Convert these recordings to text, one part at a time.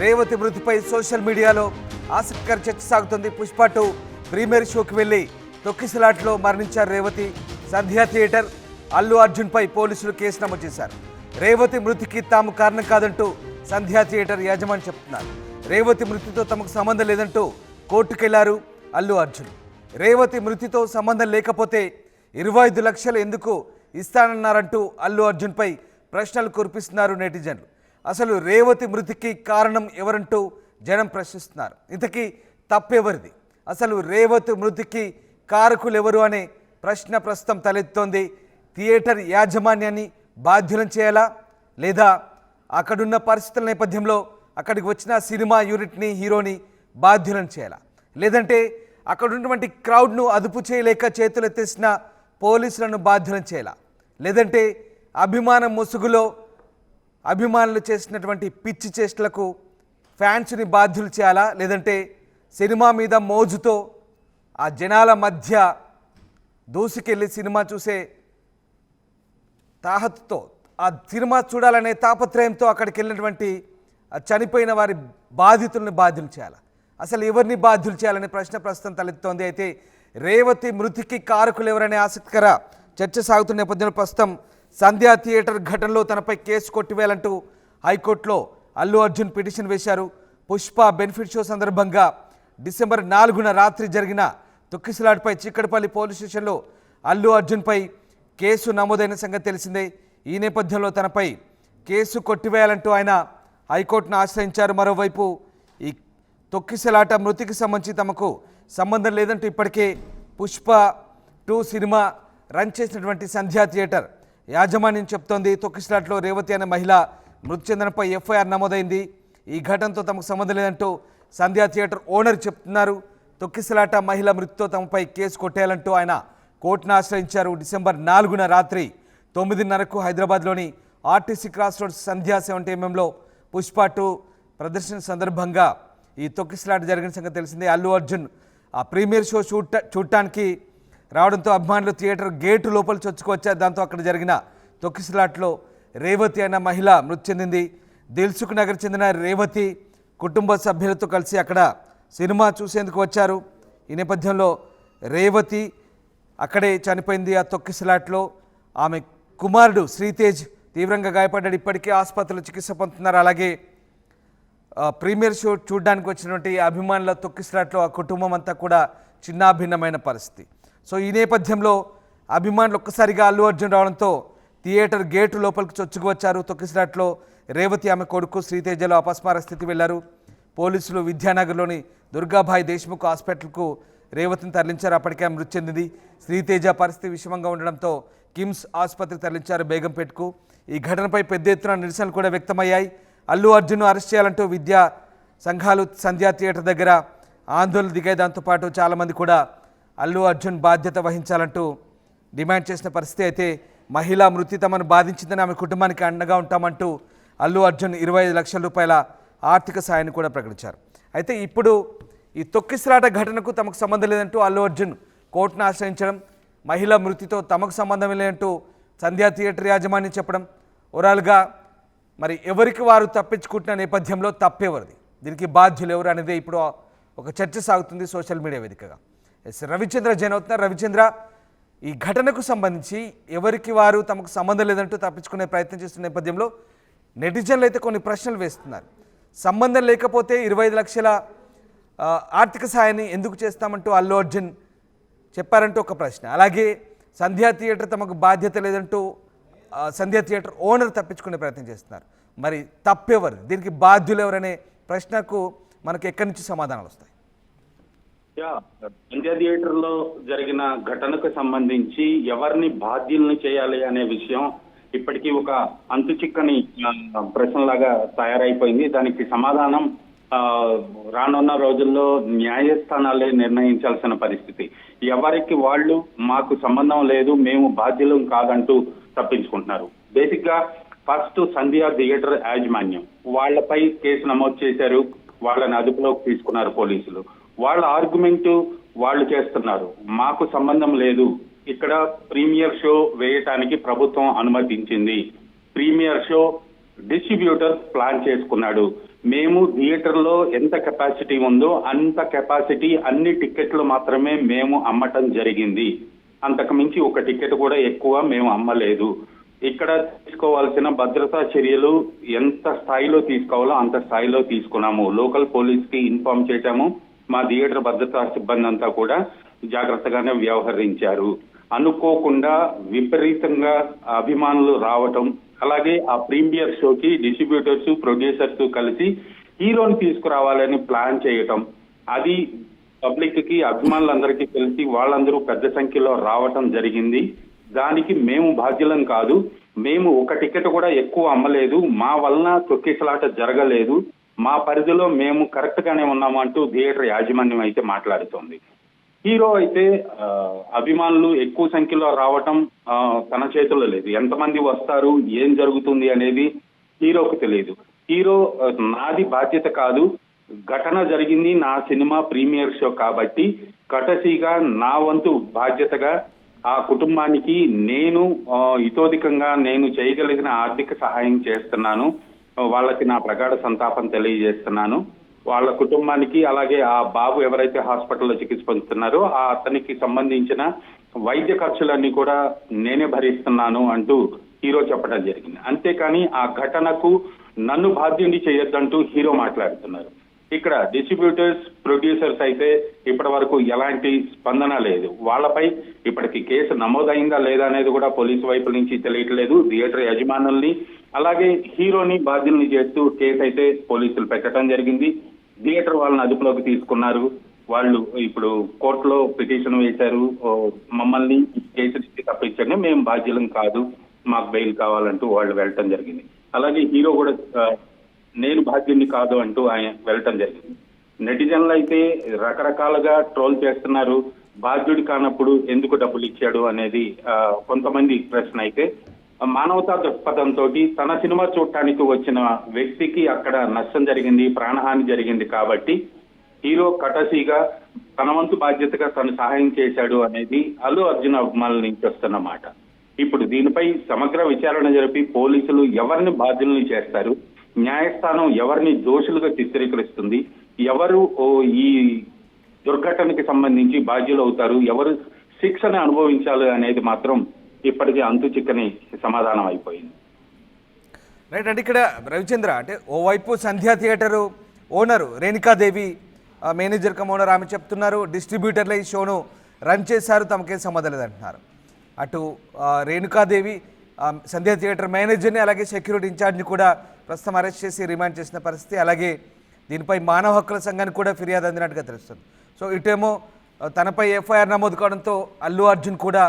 రేవతి మృతిపై సోషల్ మీడియాలో ఆసక్తికర చర్చ సాగుతుంది. పుష్ప 2 ప్రీమియర్ షోకి వెళ్లి తొక్కిసలాట్లో మరణించారు రేవతి. సంధ్యా థియేటర్ అల్లు అర్జున్పై పోలీసులు కేసు నమోదు చేశారు. రేవతి మృతికి తాము కారణం కాదంటూ సంధ్యా థియేటర్ యాజమాని చెప్తున్నారు. రేవతి మృతితో తమకు సంబంధం లేదంటూ కోర్టుకెళ్లారు అల్లు అర్జున్. రేవతి మృతితో సంబంధం లేకపోతే 25 లక్షలు ఎందుకు ఇస్తానన్నారంటూ అల్లు అర్జున్పై ప్రశ్నలు కురిపిస్తున్నారు నెటిజన్లు. అసలు రేవతి మృతికి కారణం ఎవరంటూ జనం ప్రశ్నిస్తున్నారు. ఇంతకీ తప్పెవరిది? అసలు రేవతి మృతికి కారకులు ఎవరు అనే ప్రశ్న ప్రస్తుతం తలెత్తుతోంది. థియేటర్ యాజమాన్యాన్ని బాధ్యులను చేయాలా, లేదా అక్కడున్న పరిస్థితుల నేపథ్యంలో అక్కడికి వచ్చిన సినిమా యూనిట్ని, హీరోని బాధ్యులను చేయాలా, లేదంటే అక్కడ ఉన్నటువంటి క్రౌడ్ను అదుపు చేయలేక చేతులెత్తేసిన పోలీసులను బాధ్యులను చేయాలా, లేదంటే అభిమానం ముసుగులో అభిమానులు చేసినటువంటి పిచ్చి చేష్టలకు ఫ్యాన్స్ని బాధ్యులు చేయాలా, లేదంటే సినిమా మీద మోజుతో ఆ జనాల మధ్య దూసుకెళ్ళి సినిమా చూసే తాహతుతో, ఆ సినిమా చూడాలనే తాపత్రయంతో అక్కడికి వెళ్ళినటువంటి చనిపోయిన వారి బాధితులను బాధ్యులు చేయాలా, అసలు ఎవరిని బాధ్యులు చేయాలనే ప్రశ్న ప్రస్తుతం తలెత్తుతోంది. అయితే రేవతి మృతికి కారకులు ఎవరనే ఆసక్తికర చర్చ సాగుతున్న నేపథ్యంలో ప్రస్తుతం సంధ్యా థియేటర్ ఘటనలో తనపై కేసు కొట్టివేయాలంటూ హైకోర్టులో అల్లు అర్జున్ పిటిషన్ వేశారు. పుష్ప బెనిఫిట్ షో సందర్భంగా డిసెంబర్ 4న రాత్రి జరిగిన తొక్కిసలాటపై చీకటిపల్లి పోలీస్ స్టేషన్లో అల్లు అర్జున్పై కేసు నమోదైన సంగతి తెలిసిందే. ఈ నేపథ్యంలో తనపై కేసు కొట్టివేయాలంటూ ఆయన హైకోర్టును ఆశ్రయించారు. మరోవైపు ఈ తొక్కిసలాట మృతికి సంబంధించి తమకు సంబంధం లేదంటూ ఇప్పటికే పుష్ప 2 సినిమా రన్ చేసినటువంటి సంధ్యా థియేటర్ యాజమాన్యం చెప్తోంది. తొక్కిసలాట్లో రేవతి అనే మహిళ మృతి చెందడంపై ఎఫ్ఐఆర్ నమోదైంది. ఈ ఘటనతో తమకు సంబంధం లేదంటూ సంధ్యా థియేటర్ ఓనర్ చెప్తున్నారు. తొక్కిసలాట మహిళ మృతితో తమపై కేసు కొట్టేయాలంటూ ఆయన కోర్టును ఆశ్రయించారు. డిసెంబర్ 4న రాత్రి 9:30కు హైదరాబాద్లోని ఆర్టీసీ క్రాస్ రోడ్స్ సంధ్యా 70mm పుష్ప 2 ప్రదర్శన సందర్భంగా ఈ తొక్కిసలాట జరిగిన సంగతి తెలిసిందే. అల్లు అర్జున్ ఆ ప్రీమియర్ షో చూడటానికి రావడంతో అభిమానులు థియేటర్ గేటు లోపల చొచ్చుకొచ్చారు. దాంతో అక్కడ జరిగిన తొక్కిసలాట్లో రేవతి అన్న మహిళ మృతి చెందింది. దిల్సుఖ్ నగర్ చెందిన రేవతి కుటుంబ సభ్యులతో కలిసి అక్కడ సినిమా చూసేందుకు వచ్చారు. ఈ నేపథ్యంలో రేవతి అక్కడే చనిపోయింది. ఆ తొక్కిసలాట్లో ఆమె కుమారుడు శ్రీతేజ్ తీవ్రంగా గాయపడ్డాడు. ఇప్పటికే ఆసుపత్రిలో చికిత్స పొందుతున్నారు. అలాగే ప్రీమియర్ షో చూడడానికి వచ్చినటువంటి అభిమానుల తొక్కిసలాట్లో ఆ కుటుంబం అంతా కూడా చిన్నాభిన్నమైన పరిస్థితి. సో ఈ నేపథ్యంలో అభిమానులు ఒక్కసారిగా అల్లు అర్జున్ రావడంతో థియేటర్ గేటు లోపలికి చొచ్చుకు వచ్చారు. తొక్కిసలాట్లో రేవతి ఆమె కొడుకు శ్రీతేజలో అపస్మార స్థితి వెళ్లారు. పోలీసులు విద్యానగర్లోని దుర్గాభాయ్ దేశ్ముఖ్ హాస్పిటల్కు రేవతిని తరలించారు. అప్పటికే ఆమె మృతి చెందింది. శ్రీతేజ పరిస్థితి విషమంగా ఉండడంతో కిమ్స్ ఆసుపత్రికి తరలించారు బేగంపేటకు. ఈ ఘటనపై పెద్ద ఎత్తున నిరసనలు కూడా వ్యక్తమయ్యాయి. అల్లు అర్జున్ను అరెస్ట్ చేయాలంటూ విద్యా సంఘాలు సంధ్యా థియేటర్ దగ్గర ఆందోళన దిగాయి. దాంతోపాటు చాలామంది కూడా అల్లు అర్జున్ బాధ్యత వహించాలంటూ డిమాండ్ చేసిన పరిస్థితి. అయితే మహిళా మృతి తమను బాధించిందని ఆమె కుటుంబానికి అండగా ఉంటామంటూ అల్లు అర్జున్ 25 లక్షల రూపాయల ఆర్థిక సాయాన్ని కూడా ప్రకటించారు. అయితే ఇప్పుడు ఈ తొక్కిసలాట ఘటనకు తమకు సంబంధం లేదంటూ అల్లు అర్జున్ కోర్టును ఆశ్రయించడం, మహిళా మృతితో తమకు సంబంధం లేదంటూ సంధ్యా థియేటర్ యాజమాన్యం చెప్పడం, ఓవరాల్గా మరి ఎవరికి వారు తప్పించుకుంటున్న నేపథ్యంలో తప్పెవరిది, దీనికి బాధ్యులు ఎవరు అనేది ఇప్పుడు ఒక చర్చ సాగుతుంది సోషల్ మీడియా వేదికగా. రవిచంద్ర జైన్ అవుతున్నారు. రవిచంద్ర, ఈ ఘటనకు సంబంధించి ఎవరికి వారు తమకు సంబంధం లేదంటూ తప్పించుకునే ప్రయత్నం చేస్తున్న నేపథ్యంలో నెటిజన్లు అయితే కొన్ని ప్రశ్నలు వేస్తున్నారు. సంబంధం లేకపోతే 25 లక్షల ఆర్థిక సాయాన్ని ఎందుకు చేస్తామంటూ అల్లు అర్జున్ చెప్పారంటూ ఒక ప్రశ్న. అలాగే సంధ్యా థియేటర్ తమకు బాధ్యత లేదంటూ సంధ్యా థియేటర్ ఓనర్ తప్పించుకునే ప్రయత్నం చేస్తున్నారు. మరి తప్పెవరు, దీనికి బాధ్యులు ఎవరనే ప్రశ్నకు మనకు ఎక్కడి నుంచి సమాధానాలు వస్తాయి? సంధ్యా థియేటర్ లో జరిగిన ఘటనకు సంబంధించి ఎవరిని బాధ్యుల్ని చేయాలి అనే విషయం ఇప్పటికీ ఒక అంతుచిక్కని ప్రశ్నలాగా తయారైపోయింది. దానికి సమాధానం రానున్న రోజుల్లో న్యాయస్థానాలే నిర్ణయించాల్సిన పరిస్థితి. ఎవరికి వాళ్ళు మాకు సంబంధం లేదు, మేము బాధ్యులం కాదంటూ తప్పించుకుంటున్నారు. బేసిక్ గా ఫస్ట్ సంధ్యా థియేటర్ యాజమాన్యం వాళ్లపై కేసు నమోదు చేశారు. వాళ్ళని అదుపులోకి తీసుకున్నారు పోలీసులు. వాళ్ళ ఆర్గ్యుమెంట్ వాళ్ళు చేస్తున్నారు, మాకు సంబంధం లేదు, ఇక్కడ ప్రీమియర్ షో వేయటానికి ప్రభుత్వం అనుమతించింది, ప్రీమియర్ షో డిస్ట్రిబ్యూటర్ ప్లాన్ చేసుకున్నాడు, మేము థియేటర్లో ఎంత కెపాసిటీ ఉందో అంత కెపాసిటీ అన్ని టికెట్లు మాత్రమే మేము అమ్మటం జరిగింది. అంతకు మించి ఒక టికెట్ కూడా ఎక్కువ మేము అమ్మలేదు. ఇక్కడ తీసుకోవాల్సిన భద్రతా చర్యలు ఎంత స్థాయిలో తీసుకోవాలో అంత స్థాయిలో తీసుకున్నాము. లోకల్ పోలీస్ కి ఇన్ఫార్మ్ చేశాము. మా థియేటర్ భద్రతా సిబ్బంది అంతా కూడా జాగ్రత్తగానే వ్యవహరించారు. అనుకోకుండా విపరీతంగా అభిమానులు రావటం, అలాగే ఆ ప్రీమియర్ షోకి డిస్ట్రిబ్యూటర్స్ ప్రొడ్యూసర్స్ కలిసి హీరోని తీసుకురావాలని ప్లాన్ చేయటం, అది పబ్లిక్ కి అభిమానులందరికీ తెలిసి వాళ్ళందరూ పెద్ద సంఖ్యలో రావటం జరిగింది. దానికి మేము బాధ్యులం కాదు. మేము ఒక టికెట్ కూడా ఎక్కువ అమ్మలేదు. మా వలన తొక్కిసలాట జరగలేదు. మా పరిధిలో మేము కరెక్ట్ గానే ఉన్నామంటూ థియేటర్ యాజమాన్యం అయితే మాట్లాడుతోంది. హీరో అయితే అభిమానులు ఎక్కువ సంఖ్యలో రావటం తన చేతుల్లో లేదు. ఎంతమంది వస్తారు, ఏం జరుగుతుంది అనేది హీరోకు తెలియదు. హీరో నాది బాధ్యత కాదు, ఘటన జరిగింది నా సినిమా ప్రీమియర్ షో కాబట్టి కటసీగా నా వంతు బాధ్యతగా ఆ కుటుంబానికి నేను ఇతోధికంగా నేను చేయగలిగిన ఆర్థిక సహాయం చేస్తున్నాను. వాళ్ళకి నా ప్రగాఢ సంతాపం తెలియజేస్తున్నాను. వాళ్ళ కుటుంబానికి, అలాగే ఆ బాబు ఎవరైతే హాస్పిటల్లో చికిత్స పొందుతున్నారో ఆ అతనికి సంబంధించిన వైద్య ఖర్చులన్నీ కూడా నేనే భరిస్తున్నాను అంటూ హీరో చెప్పడం జరిగింది. అంతేకాని ఆ ఘటనకు నన్ను బాధ్యుని చేయొద్దంటూ హీరో మాట్లాడుతున్నారు. ఇక్కడ డిస్ట్రిబ్యూటర్స్ ప్రొడ్యూసర్స్ అయితే ఇప్పటి వరకు ఎలాంటి స్పందన లేదు. వాళ్ళపై ఇప్పటికి కేసు నమోదైందా లేదా అనేది కూడా పోలీసు వైపు నుంచి తెలియట్లేదు. థియేటర్ యజమానుల్ని అలాగే హీరోని బాధ్యుల్ని చేస్తూ కేసు అయితే పోలీసులు పెట్టడం జరిగింది. థియేటర్ వాళ్ళని అదుపులోకి తీసుకున్నారు. వాళ్ళు ఇప్పుడు కోర్టులో పిటిషన్ వేశారు. మమ్మల్ని కేసు నుంచి తప్పించండి, మేము బాధ్యులం కాదు, మాకు బెయిల్ కావాలంటూ వాళ్ళు వెళ్ళటం జరిగింది. అలాగే హీరో కూడా నేను బాధ్యుని కాదు అంటూ ఆయన వెళ్ళటం జరిగింది. నెటిజన్లు అయితే రకరకాలుగా ట్రోల్ చేస్తున్నారు. బాధ్యుడి కానప్పుడు ఎందుకు డబ్బులు ఇచ్చాడు అనేది కొంతమంది ప్రశ్న అయితే, మానవతా దృక్పథంతో తన సినిమా చూడటానికి వచ్చిన వ్యక్తికి అక్కడ నష్టం జరిగింది, ప్రాణహాని జరిగింది కాబట్టి హీరో కటసీగా తన వంతు బాధ్యతగా తను సహాయం చేశాడు అనేది అల్లు అర్జున్ అభిమానుల నుంచి వస్తున్న మాట. ఇప్పుడు దీనిపై సమగ్ర విచారణ జరిపి పోలీసులు ఎవరిని బాధ్యుల్ని చేస్తారు, న్యాయస్థానం ఎవరిని దోషులుగా చిత్రీకరిస్తుంది, ఎవరు ఈ దుర్ఘటనకి సంబంధించి బాధ్యులు అవుతారు, ఎవరు శిక్షను అనుభవించాలి అనేది మాత్రం ఇప్పటికీ అంతు చిక్కని సమాధానం అయిపోయింది. రైట్. అంటే ఇక్కడ రవిచంద్ర, అంటే ఓవైపు Sandhya theatre owner Renukadevi, manager cum owner, ఆమె చెప్తున్నారు డిస్ట్రిబ్యూటర్ల ఈ షోను రన్ చేశారు, తమకేం సంబంధం లేదంటున్నారు. అటు రేణుకాదేవి సంధ్యా థియేటర్ మేనేజర్ని అలాగే సెక్యూరిటీ ఇన్ఛార్జ్ని కూడా ప్రస్తుతం అరెస్ట్ చేసి రిమాండ్ చేసిన పరిస్థితి. అలాగే దీనిపై మానవ హక్కుల సంఘానికి కూడా ఫిర్యాదు అందినట్టుగా తెలుస్తుంది. సో ఇటేమో తనపై ఎఫ్ఐఆర్ నమోదు కావడంతో అల్లు అర్జున్ కూడా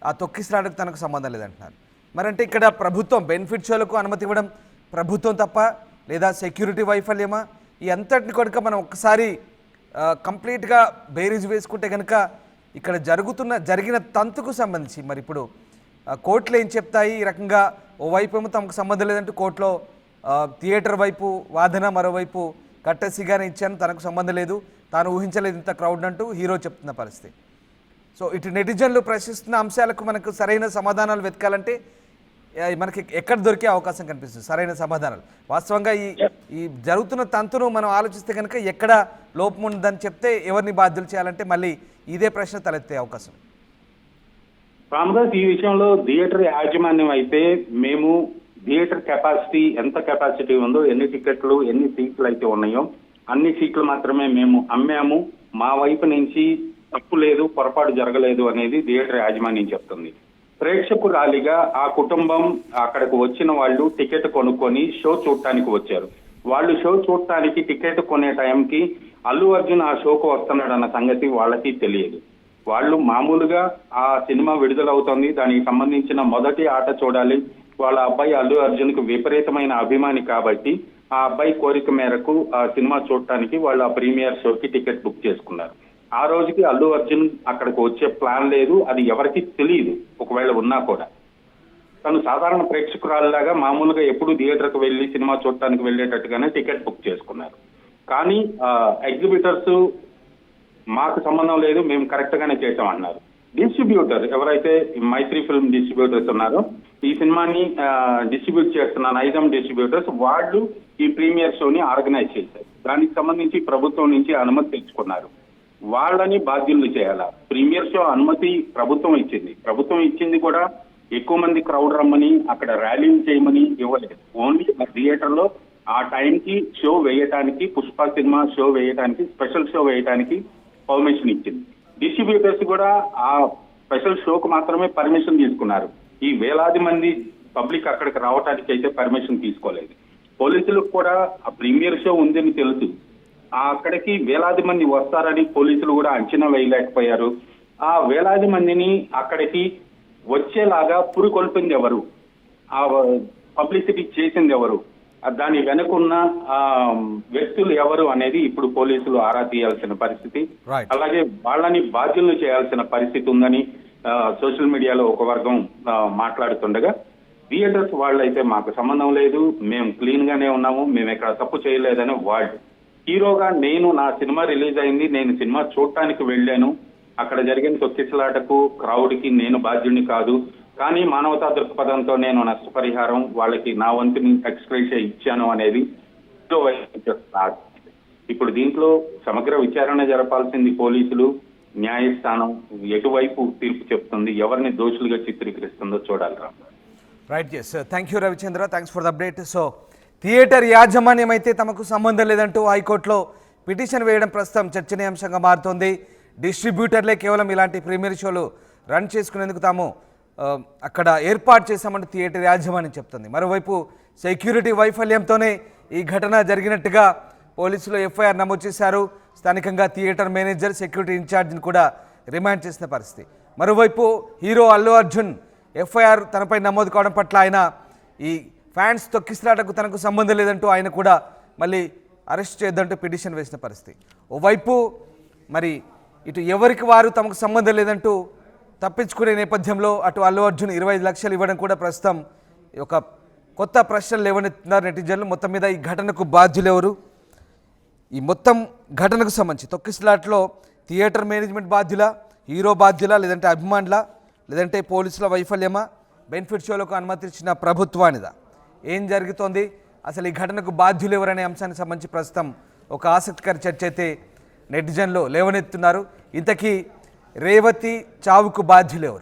ఆ తొక్కిసలాటకు తనకు సంబంధం లేదంటున్నారు. మరంటే ఇక్కడ ప్రభుత్వం బెనిఫిట్ షోలకు అనుమతి ఇవ్వడం ప్రభుత్వం తప్ప, లేదా సెక్యూరిటీ వైఫల్యమా? ఈ అంతటిని కనుక మనం ఒక్కసారి కంప్లీట్గా బేరీజ్ వేసుకుంటే కనుక ఇక్కడ జరిగిన తంతుకు సంబంధించి మరి ఇప్పుడు కోర్టులు ఏం చెప్తాయి? ఈ రకంగా ఓవైపు ఏమో తమకు సంబంధం లేదంటూ కోర్టులో థియేటర్ వైపు వాదన, మరోవైపు కట్టసిగానే ఇచ్చాను, తనకు సంబంధం లేదు, తాను ఊహించలేదు ఇంత క్రౌడ్ అంటూ హీరో చెప్తున్న పరిస్థితి. సో ఇటు నెటిజన్లు ప్రశ్నిస్తున్న అంశాలకు మనకు సరైన సమాధానాలు వెతకాలంటే మనకి ఎక్కడ దొరికే అవకాశం కనిపిస్తుంది సరైన సమాధానాలు? వాస్తవంగా ఈ జరుగుతున్న తంతును మనం ఆలోచిస్తే కనుక ఎక్కడ లోపం ఉందని చెప్తే ఎవరిని బాధ్యులు చేయాలంటే మళ్ళీ ఇదే ప్రశ్న తలెత్తే అవకాశం. రామదాస్, ఈ విషయంలో థియేటర్ యాజమాన్యం అయితే మేము థియేటర్ కెపాసిటీ ఎంత కెపాసిటీ ఉందో, ఎన్ని టికెట్లు ఎన్ని సీట్లు అయితే ఉన్నాయో అన్ని సీట్లు మాత్రమే మేము అమ్మాము, మా వైపు నుంచి తప్పు లేదు, పొరపాటు జరగలేదు అనేది థియేటర్ యాజమాన్యం చెప్తుంది. ప్రేక్షకురాలిగా ఆ కుటుంబం అక్కడికి వచ్చిన వాళ్ళు టికెట్ కొనుక్కొని షో చూడటానికి వచ్చారు. వాళ్ళు షో చూడటానికి టికెట్ కొనే టైంకి అల్లు అర్జున్ ఆ షోకు వస్తున్నాడు అన్న సంగతి వాళ్ళకి తెలియదు. వాళ్ళు మామూలుగా ఆ సినిమా విడుదలవుతోంది, దానికి సంబంధించిన మొదటి ఆట చూడాలి, వాళ్ళ అబ్బాయి అల్లు అర్జున్ కు విపరీతమైన అభిమాని కాబట్టి ఆ అబ్బాయి కోరిక మేరకు ఆ సినిమా చూడటానికి వాళ్ళు ఆ ప్రీమియర్ షోకి టికెట్ బుక్ చేసుకున్నారు. ఆ రోజుకి అల్లు అర్జున్ అక్కడికి వచ్చే ప్లాన్ లేదు, అది ఎవరికి తెలియదు. ఒకవేళ ఉన్నా కూడా తను సాధారణ ప్రేక్షకురాలిలాగా మామూలుగా ఎప్పుడు థియేటర్కి వెళ్ళి సినిమా చూడటానికి వెళ్ళేటట్టుగానే టికెట్ బుక్ చేసుకున్నారు. కానీ ఎగ్జిబిటర్స్ మాకు సంబంధం లేదు, మేము కరెక్ట్ గానే చేసామన్నారు. డిస్ట్రిబ్యూటర్ ఎవరైతే మైత్రి ఫిల్మ్ డిస్ట్రిబ్యూటర్స్ ఉన్నారో ఈ సినిమాని డిస్ట్రిబ్యూట్ చేస్తున్న నైజాం డిస్ట్రిబ్యూటర్స్ వాళ్ళు ఈ ప్రీమియర్ షోని ఆర్గనైజ్ చేశారు. దానికి సంబంధించి ప్రభుత్వం నుంచి అనుమతి తెచ్చుకున్నారు. వాళ్ళని బాధ్యులు చేయాలా? ప్రీమియర్ షో అనుమతి ప్రభుత్వం ఇచ్చింది. ప్రభుత్వం ఇచ్చింది కూడా ఎక్కువ మంది క్రౌడ్ రమ్మని, అక్కడ ర్యాలీలు చేయమని ఇవ్వలేదు. ఓన్లీ ఆ థియేటర్ లో ఆ టైంకి షో వేయటానికి, పుష్ప సినిమా షో వేయటానికి, స్పెషల్ షో వేయటానికి పర్మిషన్ ఇచ్చింది. డిస్ట్రిబ్యూటర్స్ కూడా ఆ స్పెషల్ షోకు మాత్రమే పర్మిషన్ తీసుకున్నారు. ఈ వేలాది మంది పబ్లిక్ అక్కడికి రావటానికి అయితే పర్మిషన్ తీసుకోలేదు. పోలీసులకు కూడా ఆ ప్రీమియర్ షో ఉందని తెలుసు. అక్కడికి వేలాది మంది వస్తారని పోలీసులు కూడా అంచనా వేయలేకపోయారు. ఆ వేలాది మందిని అక్కడికి వచ్చేలాగా పురికొల్పింది ఎవరు? ఆ పబ్లిసిటీ చేసింది ఎవరు? దాని వెనుకున్న వ్యక్తులు ఎవరు అనేది ఇప్పుడు పోలీసులు ఆరా తీయాల్సిన పరిస్థితి. అలాగే వాళ్ళని బాధ్యులను చేయాల్సిన పరిస్థితి ఉందని సోషల్ మీడియాలో ఒక వర్గం మాట్లాడుతుండగా, థియేటర్స్ వాళ్ళైతే మాకు సంబంధం లేదు, మేము క్లీన్ గానే ఉన్నాము, మేము ఎక్కడ తప్పు చేయలేదని వాళ్ళు. హీరోగా నేను, నా సినిమా రిలీజ్ అయింది, నేను సినిమా చూడటానికి వెళ్ళాను. అక్కడ జరిగిన తొక్కిసలాటకు క్రౌడ్ కి నేను బాధ్యుడిని కాదు, కానీ మానవతా దృక్పథంతో నేను నష్టపరిహారం వాళ్ళకి నా వంతుని ఎక్స్‌గ్రేషియా ఇచ్చాను అనేది ఇప్పుడు దీంట్లో సమగ్ర విచారణ జరపాల్సింది పోలీసులు, న్యాయస్థానం ఎటువైపు తీర్పు చెప్తుంది, ఎవరిని దోషులుగా చిత్రీకరిస్తుందో చూడాలి. Right, yes, thank you Ravichandra, thanks for the update. So theatre యాజమాన్యం అయితే తమకు సంబంధం లేదంటూ హైకోర్టులో పిటిషన్ వేయడం ప్రస్తుతం చర్చనీయాంశంగా మారుతోంది. డిస్ట్రిబ్యూటర్లే కేవలం ఇలాంటి ప్రీమియర్ షోలు రన్ చేసుకునేందుకు తాము అక్కడ ఏర్పాటు చేశామని థియేటర్ యాజమాన్యం చెప్తుంది. మరోవైపు సెక్యూరిటీ వైఫల్యంతోనే ఈ ఘటన జరిగినట్టుగా పోలీసులు ఎఫ్ఐఆర్ నమోదు చేశారు. స్థానికంగా థియేటర్ మేనేజర్, సెక్యూరిటీ ఇన్ఛార్జిని కూడా రిమాండ్ చేసిన పరిస్థితి. మరోవైపు హీరో అల్లు అర్జున్ ఎఫ్ఐఆర్ తనపై నమోదు కావడం పట్ల ఆయన ఈ ఫ్యాన్స్ తొక్కిసలాటకు తనకు సంబంధం లేదంటూ ఆయన కూడా మళ్ళీ అరెస్ట్ చేయొద్దంటూ పిటిషన్ వేసిన పరిస్థితి. ఓవైపు మరి ఇటు ఎవరికి వారు తమకు సంబంధం లేదంటూ తప్పించుకునే నేపథ్యంలో అటు అల్లు అర్జున్ 25 లక్షలు ఇవ్వడం కూడా ప్రస్తుతం ఒక కొత్త ప్రశ్నలు లేవనెత్తున్నారు నెటిజన్లు. మొత్తం మీద ఈ ఘటనకు బాధ్యులు ఎవరు? ఈ మొత్తం ఘటనకు సంబంధించి తొక్కిసలాట్లో థియేటర్ మేనేజ్మెంట్ బాధ్యులా, హీరో బాధ్యులా, లేదంటే అభిమానులా, లేదంటే పోలీసుల వైఫల్యమా, బెనిఫిట్ షోలకు అనుమతి ఇచ్చిన ప్రభుత్వానిదా? ఏం జరుగుతోంది? అసలు ఈ ఘటనకు బాధ్యులు ఎవరనే అంశానికి సంబంధించి ప్రస్తుతం ఒక ఆసక్తికర చర్చ అయితే నెటిజన్లు లేవనెత్తున్నారు. ఇంతకీ రేవతి చావుకు బాధ్యులు ఎవరు?